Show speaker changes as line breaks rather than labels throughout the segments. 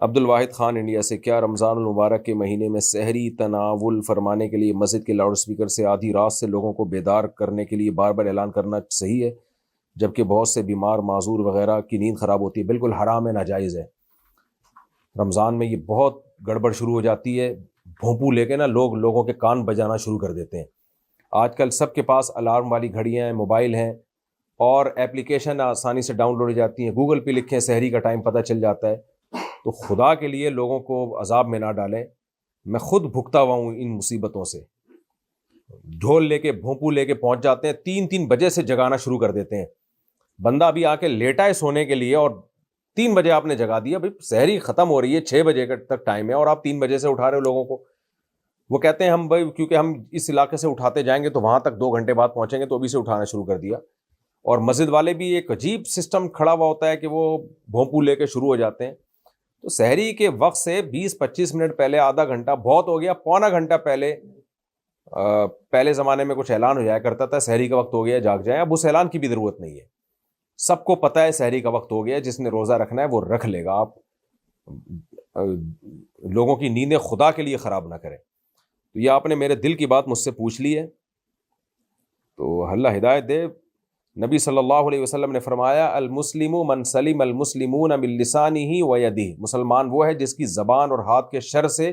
Abdul Wahid Khan India سے، کیا رمضان المبارک کے مہینے میں سحری تناول فرمانے کے لیے مسجد کے لاؤڈ اسپیکر سے آدھی رات سے لوگوں کو بیدار کرنے کے لیے بار بار اعلان کرنا صحیح ہے، جبکہ بہت سے بیمار معذور وغیرہ کی نیند خراب ہوتی ہے؟ بالکل حرام ہے، ناجائز ہے۔ رمضان میں یہ بہت گڑبڑ شروع ہو جاتی ہے، بھونپو لے کے نا لوگوں کے کان بجانا شروع کر دیتے ہیں۔ آج کل سب کے پاس الارم والی گھڑیاں ہیں، موبائل ہیں، اور ایپلیکیشن آسانی سے ڈاؤن لوڈ ہو جاتی ہیں۔ گوگل پہ لکھیں سحری کا ٹائم پتہ چل جاتا ہے۔ تو خدا کے لیے لوگوں کو عذاب میں نہ ڈالیں، میں خود بھگتا ہوا ہوں ان مصیبتوں سے۔ ڈھول لے کے بھونپو لے کے پہنچ جاتے ہیں، 3 بجے سے جگانا شروع کر دیتے ہیں۔ بندہ ابھی آ کے لیٹا ہے سونے کے لیے اور 3 بجے آپ نے جگا دیا۔ بھائی سحری ختم ہو رہی ہے، 6 بجے تک ٹائم ہے اور آپ 3 بجے سے اٹھا رہے ہو لوگوں کو۔ وہ کہتے ہیں ہم بھائی کیونکہ ہم اس علاقے سے اٹھاتے جائیں گے تو وہاں تک 2 گھنٹے بعد پہنچیں گے، تو ابھی سے اٹھانا شروع کر دیا۔ اور مسجد والے بھی ایک عجیب سسٹم کھڑا ہوا ہوتا ہے کہ وہ بھونپو لے کے شروع ہو جاتے ہیں۔ تو سحری کے وقت سے 20-25 منٹ پہلے، آدھا گھنٹہ بہت ہو گیا، پونا گھنٹہ پہلے زمانے میں کچھ اعلان ہو جایا کرتا تھا سحری کا وقت ہو گیا جاگ جائیں۔ اب اس اعلان کی بھی ضرورت نہیں ہے، سب کو پتہ ہے سحری کا وقت ہو گیا، جس نے روزہ رکھنا ہے وہ رکھ لے گا۔ آپ لوگوں کی نیندیں خدا کے لیے خراب نہ کریں۔ تو یہ آپ نے میرے دل کی بات مجھ سے پوچھ لی ہے، تو اللہ ہدایت دے۔ نبی صلی اللہ علیہ وسلم نے فرمایا المسلم من سلم المسلمون من لسانہ و یدہ، مسلمان وہ ہے جس کی زبان اور ہاتھ کے شر سے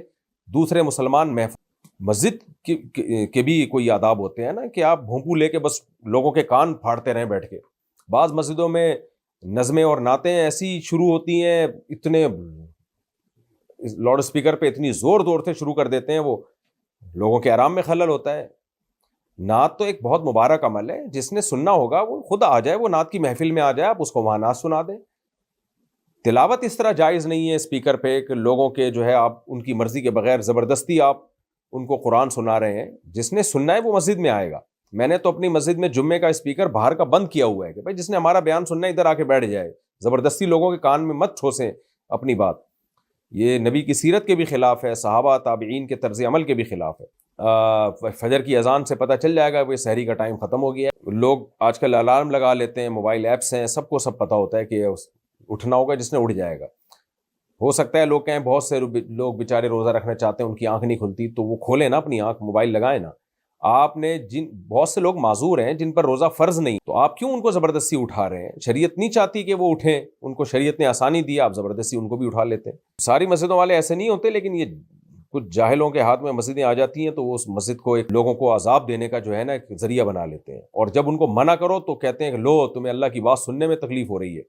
دوسرے مسلمان محفوظ۔ مسجد کے بھی کوئی آداب ہوتے ہیں نا، کہ آپ بھونپو لے کے بس لوگوں کے کان پھاڑتے رہیں بیٹھ کے۔ بعض مسجدوں میں نظمیں اور نعتیں ایسی شروع ہوتی ہیں، اتنے لاؤڈ اسپیکر پہ اتنی زور سے شروع کر دیتے ہیں، وہ لوگوں کے آرام میں خلل ہوتا ہے۔ نعت تو ایک بہت مبارک عمل ہے، جس نے سننا ہوگا وہ خود آ جائے، وہ نعت کی محفل میں آ جائے، آپ اس کو وہاں نعت سنا دیں۔ تلاوت اس طرح جائز نہیں ہے اسپیکر پہ کہ لوگوں کے جو ہے آپ ان کی مرضی کے بغیر زبردستی آپ ان کو قرآن سنا رہے ہیں۔ جس نے سننا ہے وہ مسجد میں آئے گا۔ میں نے تو اپنی مسجد میں جمعے کا اسپیکر باہر کا بند کیا ہوا ہے کہ بھائی جس نے ہمارا بیان سننا ہے ادھر آ کے بیٹھ جائے، زبردستی لوگوں کے کان میں مت ٹھوسیں اپنی بات۔ یہ نبی کی سیرت کے بھی خلاف ہے، صحابہ تابعین کے طرز عمل کے بھی خلاف ہے۔ فجر کی اذان سے پتہ چل جائے گا کہ سحری کا ٹائم ختم ہو گیا ہے۔ لوگ آج کل الارم لگا لیتے ہیں، موبائل ایپس ہیں، سب کو سب پتہ ہوتا ہے کہ اٹھنا ہوگا، جس نے اٹھ جائے گا۔ ہو سکتا ہے لوگ کہیں بہت سے لوگ بیچارے روزہ رکھنا چاہتے ہیں، ان کی آنکھ نہیں کھلتی، تو وہ کھولیں نا اپنی آنکھ، موبائل لگائیں نا۔ آپ نے بہت سے لوگ معذور ہیں جن پر روزہ فرض نہیں، تو آپ کیوں ان کو زبردستی اٹھا رہے ہیں؟ شریعت نہیں چاہتی کہ وہ اٹھیں، ان کو شریعت نے آسانی دی، آپ زبردستی ان کو بھی اٹھا لیتے ہیں۔ ساری مسجدوں والے ایسے نہیں ہوتے، لیکن یہ کچھ جاہلوں کے ہاتھ میں مسجدیں آ جاتی ہیں، تو وہ اس مسجد کو ایک لوگوں کو عذاب دینے کا جو ہے نا ایک ذریعہ بنا لیتے ہیں، اور جب ان کو منع کرو تو کہتے ہیں کہ لو تمہیں اللہ کی بات سننے میں تکلیف ہو رہی ہے۔